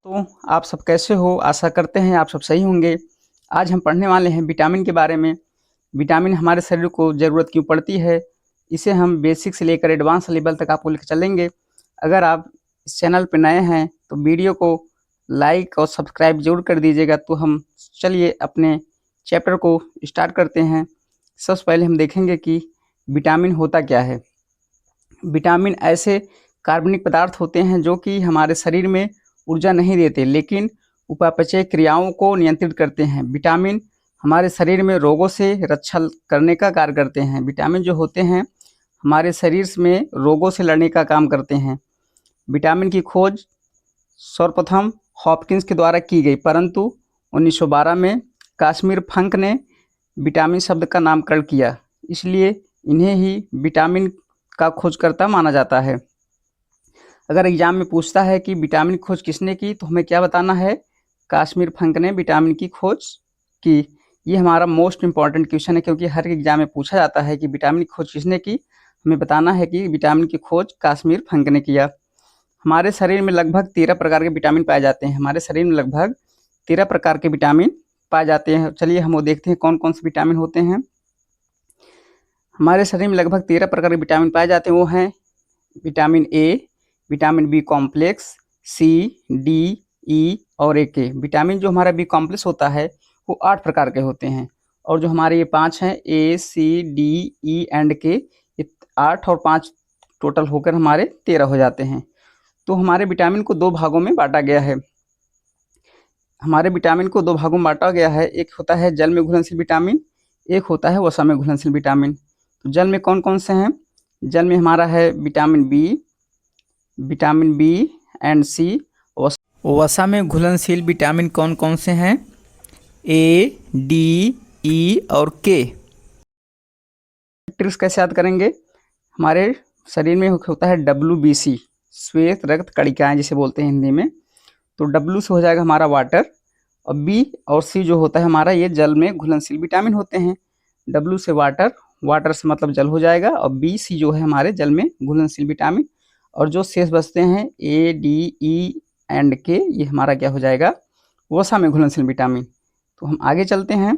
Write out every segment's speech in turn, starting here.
तो आप सब कैसे हो? आशा करते हैं आप सब सही होंगे। आज हम पढ़ने वाले हैं विटामिन के बारे में। विटामिन हमारे शरीर को ज़रूरत क्यों पड़ती है, इसे हम बेसिक से लेकर एडवांस लेवल तक आपको लेकर चलेंगे। अगर आप इस चैनल पे नए हैं तो वीडियो को लाइक और सब्सक्राइब ज़रूर कर दीजिएगा। तो हम चलिए अपने चैप्टर को स्टार्ट करते हैं। सबसे पहले हम देखेंगे कि विटामिन होता क्या है। विटामिन ऐसे कार्बनिक पदार्थ होते हैं जो कि हमारे शरीर में ऊर्जा नहीं देते, लेकिन उपापचय क्रियाओं को नियंत्रित करते हैं। विटामिन हमारे शरीर में रोगों से रक्षा करने का कार्य करते हैं। विटामिन जो होते हैं हमारे शरीर में रोगों से लड़ने का काम करते हैं। विटामिन की खोज सर्वप्रथम हॉपकिंस के द्वारा की गई, परंतु 1912 में काश्मीर फंक ने विटामिन शब्द का नामकरण किया, इसलिए इन्हें ही विटामिन का खोजकर्ता माना जाता है। अगर एग्जाम में पूछता है कि विटामिन की खोज किसने की, तो हमें क्या बताना है? काश्मीर फंक ने विटामिन की खोज की। ये हमारा मोस्ट इंपॉर्टेंट क्वेश्चन है, क्योंकि हर एग्जाम में पूछा जाता है कि विटामिन की खोज किसने की। हमें बताना है कि विटामिन की खोज काश्मीर फंक ने किया। हमारे शरीर में लगभग 13 प्रकार के विटामिन पाए जाते हैं। हमारे शरीर में लगभग 13 प्रकार के विटामिन पाए जाते हैं। चलिए हम वो देखते हैं कौन कौन से विटामिन होते हैं। हमारे शरीर में लगभग 13 प्रकार के विटामिन पाए जाते हैं। वो हैं vitamin A, vitamin B complex, C, D, E और ए के। विटामिन जो हमारा बी कॉम्प्लेक्स होता है वो 8 प्रकार के होते हैं, और जो हमारे ये 5 हैं ए, सी, डी, ई एंड के, ये 8 और 5 टोटल होकर हमारे 13 हो जाते हैं। तो हमारे विटामिन को 2 भागों में बांटा गया है। हमारे विटामिन को 2 भागों में बांटा गया है। एक होता है जल में घुलनशील विटामिन, एक होता है वसा में घुलनशील विटामिन। तो जल में कौन कौन से हैं? जल में हमारा है विटामिन बी एंड सी। वसा में घुलनशील विटामिन कौन कौन से हैं? ए, डी, ई और के। ट्रिक्स कैसे याद करेंगे? हमारे शरीर में होता है WBC, श्वेत रक्त कणिकाएं जिसे बोलते हैं हिंदी में। तो W से हो जाएगा हमारा वाटर, और B और C जो होता है हमारा, ये जल में घुलनशील विटामिन होते हैं। W से वाटर, वाटर से मतलब जल हो जाएगा, और BC जो है हमारे जल में घुलनशील विटामिन, और जो शेष बचते हैं A, D, E and K, ये हमारा क्या हो जाएगा? वसा में घुलनशील विटामिन। तो हम आगे चलते हैं।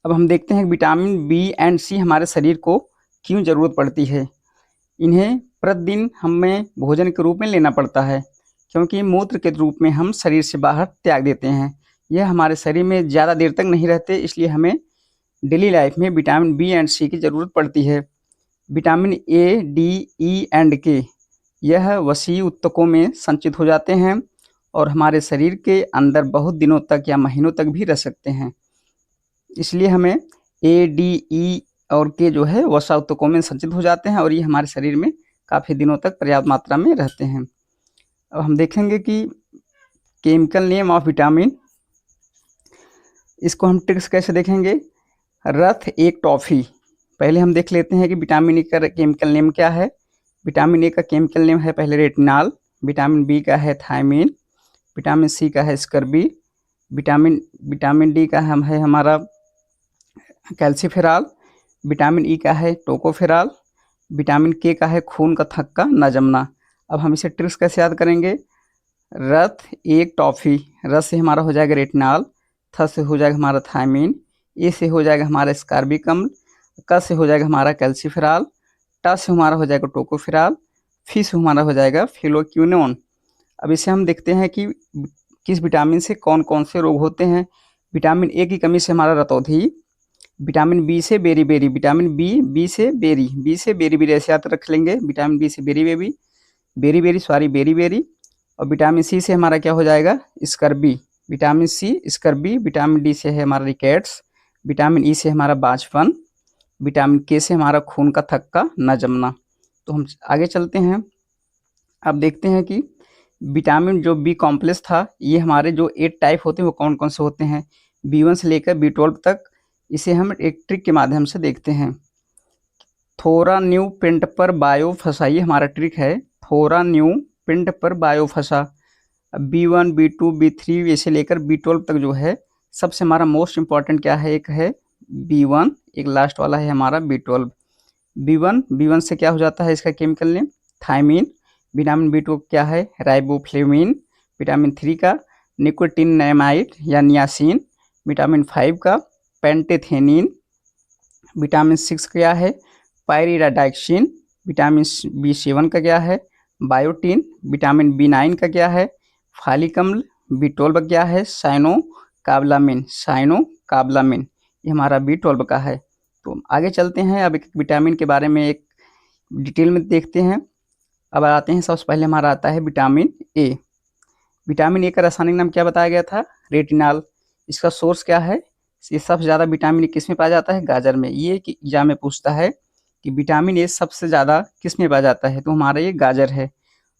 अब हम देखते हैं कि विटामिन बी एंड सी हमारे शरीर को क्यों ज़रूरत पड़ती है। इन्हें प्रतिदिन हमें भोजन के रूप में लेना पड़ता है, क्योंकि मूत्र के रूप में हम शरीर से बाहर त्याग देते हैं। यह हमारे शरीर में ज़्यादा देर तक नहीं रहते, इसलिए हमें डेली लाइफ में विटामिन बी एंड सी की ज़रूरत पड़ती है। Vitamin A, D, E and के, यह वसीय ऊतकों में संचित हो जाते हैं और हमारे शरीर के अंदर बहुत दिनों तक या महीनों तक भी रह सकते हैं। इसलिए हमें ए, डी, ई और के जो है वसा ऊतकों में संचित हो जाते हैं, और ये हमारे शरीर में काफ़ी दिनों तक पर्याप्त मात्रा में रहते हैं। अब हम देखेंगे कि केमिकल नेम ऑफ विटामिन, इसको हम ट्रिक्स कैसे देखेंगे। रथ एक टॉफ़ी, पहले हम देख लेते हैं कि विटामिन ए का केमिकल नेम क्या है। विटामिन ए का केमिकल नेम है पहले रेटिनॉल, विटामिन बी का है थायमीन, विटामिन सी का है स्कर्बी, विटामिन डी का हम है हमारा कैल्सीफेरॉल, विटामिन ई का है टोकोफेरॉल, विटामिन के का है खून का थक्का न जमना। अब हम इसे ट्रिक्स कैसे याद करेंगे। रथ एक टॉफ़ी, रस से हमारा हो जाएगा रेटिनॉल, थ से हो जाएगा हमारा थायमीन, ए से हो जाएगा हमारा स्कार्बिक अम्ल, क से हो जाएगा हमारा कैल्सीफेरॉल, ट से हमारा हो जाएगा टोकोफेरॉल, फी से हमारा हो जाएगा फिलोक्विनोन। अब इसे हम देखते हैं कि किस विटामिन से कौन कौन से रोग होते हैं। विटामिन ए की कमी से हमारा रतौंधी, विटामिन बी से बेरी, विटामिन बी से बेरी ऐसे याद रख लेंगे। विटामिन बी से बेरी, और विटामिन सी से हमारा क्या हो जाएगा? Scurvy, vitamin C scurvy. Vitamin D से है हमारा रिकेट्स, विटामिन ई से हमारा बांझपन, विटामिन के से हमारा खून का थक्का न जमना। तो हम आगे चलते हैं। अब देखते हैं कि विटामिन जो बी कॉम्प्लेक्स था, ये हमारे जो 8 टाइप होते हैं वो कौन कौन से होते हैं। B1 से लेकर B12 तक। इसे हम एक ट्रिक के माध्यम से देखते हैं। थोरा न्यू पिंड पर बायो फंसा, ये हमारा ट्रिक है। थोरा न्यू पिंड पर बायो फंसा। B1, B2, B3 ऐसे लेकर B12 तक जो है, सबसे हमारा मोस्ट इम्पॉर्टेंट क्या है? एक है B1, एक लास्ट वाला है हमारा B12। B1 से क्या हो जाता है? इसका chemical name thymine. Vitamin B2 क्या है? राइबोफ्लेविन। विटामिन 3 का निकोटिनामाइड या नियासिन, विटामिन 5 का पेंटेथेनिन, विटामिन 6 का क्या है पायरिडाडाक्सिन, विटामिन B7 का क्या है बायोटिन, विटामिन B9 का क्या है फॉलिक अम्ल, B12 का क्या है साइनोकाबलामिन, ये हमारा B12 का है। तो आगे चलते हैं, अब एक विटामिन के बारे में एक डिटेल में देखते हैं। अब आते हैं, सबसे पहले हमारा आता है विटामिन ए। विटामिन ए का रासायनिक नाम क्या बताया गया था रेटिनॉल। इसका सोर्स क्या है, ये सबसे ज़्यादा विटामिन ए किस में पाया जाता है गाजर में। ये कि एग्जाम में पूछता है कि विटामिन ए सबसे ज़्यादा किस में पाया जाता है, तो हमारा ये गाजर है।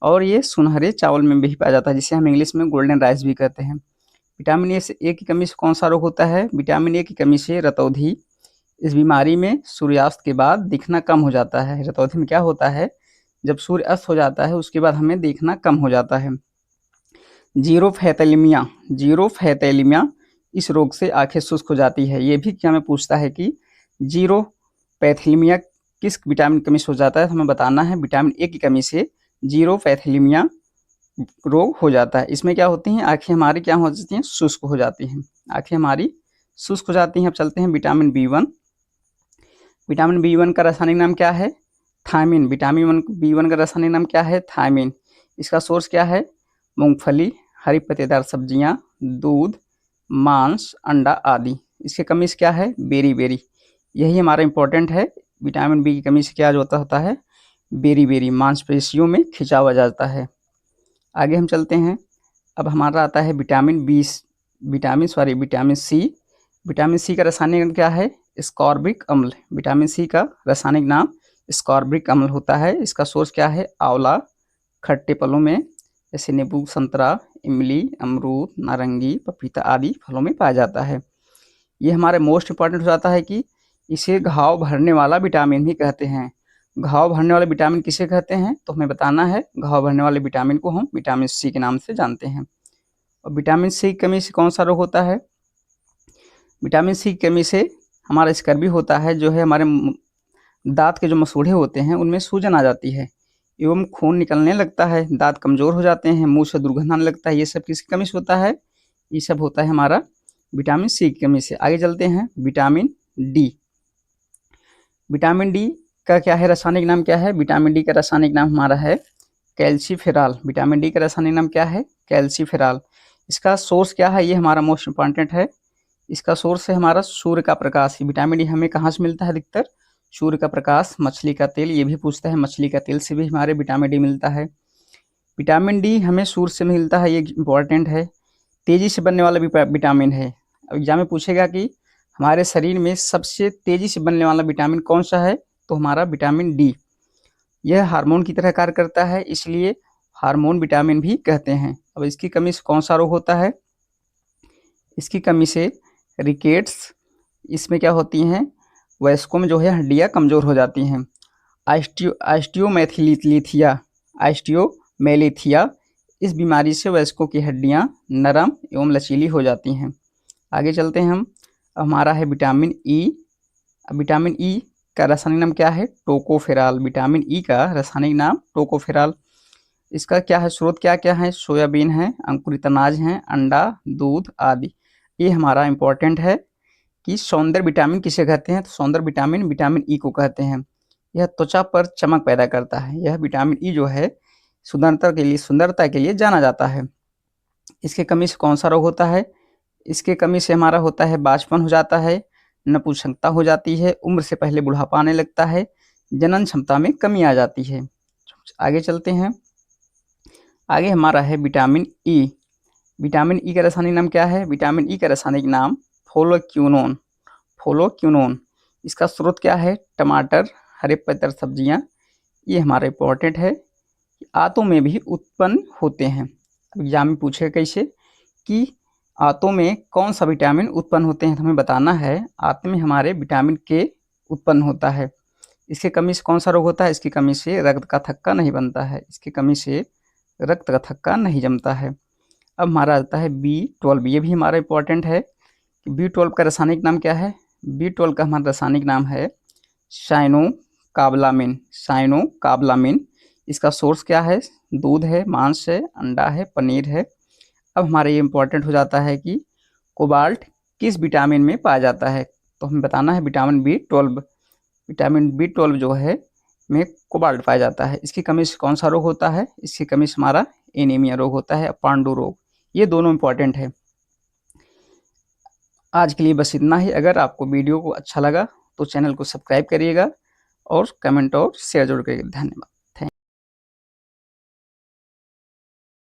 और ये सुनहरे चावल में भी पाया जाता है, जिसे हम इंग्लिश में गोल्डन राइस भी कहते हैं। विटामिन ए की कमी से कौन सा रोग होता है, विटामिन ए की कमी से रतौंधी। इस बीमारी में सूर्यास्त के बाद दिखना कम हो जाता है। रतौंधी में क्या होता है, जब सूर्य अस्त हो जाता है उसके बाद हमें देखना कम हो जाता है। जीरोफैथैलेमिया, इस रोग से आंखें शुष्क हो जाती है। ये भी क्या हमें पूछता है कि जीरोपैथेलेमिया किस विटामिन की कमी से हो जाता है, तो हमें बताना है विटामिन ए की कमी से जीरोपैथेलेमिया रोग हो जाता है। इसमें क्या होती हैं, आंखें हमारी क्या हो जाती हैं, शुष्क हो जाती हैं, आंखें हमारी शुष्क हो जाती हैं। अब चलते हैं विटामिन B1। विटामिन B1 का रासायनिक नाम क्या है थायमिन। विटामिन B1 का रासायनिक नाम क्या है थायमिन। इसका सोर्स क्या है मूंगफली, हरी पत्तेदार सब्जियां, दूध, मांस, अंडा आदि। इसकी कमी से क्या है बेरी, यही हमारा इंपॉर्टेंट है। विटामिन बी की कमी से क्या होता है बेरी, मांसपेशियों में खिंचाव आ जाता है। आगे हम चलते हैं, अब हमारा आता है विटामिन सी। विटामिन सी का रासायनिक नाम क्या है स्कॉर्बिक अम्ल। विटामिन सी का रासायनिक नाम स्कॉर्बिक अम्ल होता है। इसका सोर्स क्या है आंवला, खट्टे फलों में जैसे नींबू, संतरा, इमली, अमरूद, नारंगी, पपीता आदि फलों में पाया जाता है। ये हमारे मोस्ट इम्पॉर्टेंट हो जाता है कि इसे घाव भरने वाला विटामिन भी कहते हैं। घाव भरने वाले विटामिन किसे कहते हैं, तो हमें बताना है घाव भरने वाले विटामिन को हम विटामिन सी के नाम से जानते हैं। और विटामिन सी की कमी से कौन सा रोग होता है, विटामिन सी की कमी से हमारा स्कर्वी होता है, जो है हमारे दांत के जो मसूड़े होते हैं उनमें सूजन आ जाती है एवं खून निकलने लगता है, दांत कमजोर हो जाते हैं, मुंह से दुर्गंध आने लगता है। ये सब किसकी कमी से होता है, ये सब होता है हमारा विटामिन सी की कमी से। आगे चलते हैं विटामिन डी। विटामिन डी का क्या है रासायनिक नाम क्या है, विटामिन डी का रासायनिक नाम हमारा है कैल्सीफेरॉल। विटामिन डी का रासायनिक नाम क्या है कैल्सीफेरॉल। इसका सोर्स क्या है, ये हमारा मोस्ट इंपॉर्टेंट है। इसका सोर्स है हमारा सूर्य का प्रकाश। विटामिन डी हमें कहाँ से मिलता है अधिकतर, सूर्य का प्रकाश, मछली का तेल, ये भी पूछता है मछली का तेल से भी हमारे विटामिन डी मिलता है। विटामिन डी हमें सूर्य से मिलता है, ये इंपॉर्टेंट है। तेजी से बनने वाला विटामिन है। अब एग्जाम में पूछेगा कि हमारे शरीर में सबसे तेजी से बनने वाला विटामिन कौन सा है, तो हमारा विटामिन डी। यह हार्मोन की तरह कार्य करता है, इसलिए हार्मोन विटामिन भी कहते हैं। अब इसकी कमी से कौन सा रोग होता है, इसकी कमी से रिकेट्स, इसमें क्या होती हैं वयस्कों में जो है हड्डियाँ कमज़ोर हो जाती हैं। आस्टियोमेलेथिया, इस बीमारी से वयस्कों की हड्डियाँ नरम एवं लचीली हो जाती हैं। आगे चलते हैं हम, हमारा है विटामिन ई। विटामिन ई का रासायनिक नाम क्या है टोकोफेरॉल। विटामिन ई का रासायनिक नाम टोकोफेरॉल। इसका क्या है स्रोत क्या क्या है सोयाबीन है, अंकुरित अनाज है, अंडा, दूध आदि। ये हमारा इंपॉर्टेंट है कि सौंदर्य विटामिन किसे कहते हैं, तो सौंदर्य विटामिन विटामिन ई को कहते हैं। यह त्वचा पर चमक पैदा करता है। यह विटामिन ई जो है सुंदरता के लिए जाना जाता है। इसके कमी से कौन सा रोग होता है, इसके कमी से हमारा होता है बांझपन हो जाता है, नपुंसकता हो जाती है, उम्र से पहले बुढ़ापा आने लगता है, जनन क्षमता में कमी आ जाती है। आगे चलते हैं, आगे हमारा है विटामिन ई। विटामिन ई का रासायनिक नाम क्या है, विटामिन ई का रासायनिक नाम फोलोक्यूनोन। इसका स्रोत क्या है टमाटर, हरे पत्तेदार सब्जियां। ये हमारा इंपॉर्टेंट है, आंतों में भी उत्पन्न होते हैं। एग्जाम में पूछे कैसे कि आंतों में कौन सा विटामिन उत्पन्न होते हैं, तो हमें बताना है आंत में हमारे विटामिन के उत्पन्न होता है। इसकी कमी से कौन सा रोग होता है, इसकी कमी से रक्त का थक्का नहीं बनता है, इसकी कमी से रक्त का थक्का नहीं जमता है। अब हमारा आता है B12। ये भी हमारा इंपॉर्टेंट है कि B12 का रासायनिक नाम क्या है, B12 का हमारा रासायनिक नाम है साइनोकाबलामिन। इसका सोर्स क्या है दूध है, मांस है, अंडा है, पनीर है, अब हमारा ये इम्पोर्टेंट हो जाता है कि कोबाल्ट किस विटामिन में पाया जाता है, तो हमें बताना है विटामिन B12। विटामिन B12 जो है में कोबाल्ट पाया जाता है। इसकी कमी से कौन सा रोग होता है? इसकी कमी से हमारा एनीमिया रोग होता है, पांडु रोग। ये दोनों इम्पॉर्टेंट है। आज के लिए बस इतना ही। अगर आपको वीडियो को अच्छा लगा तो चैनल को सब्सक्राइब करिएगा और कमेंट और शेयर जरूर करिएगा। धन्यवाद।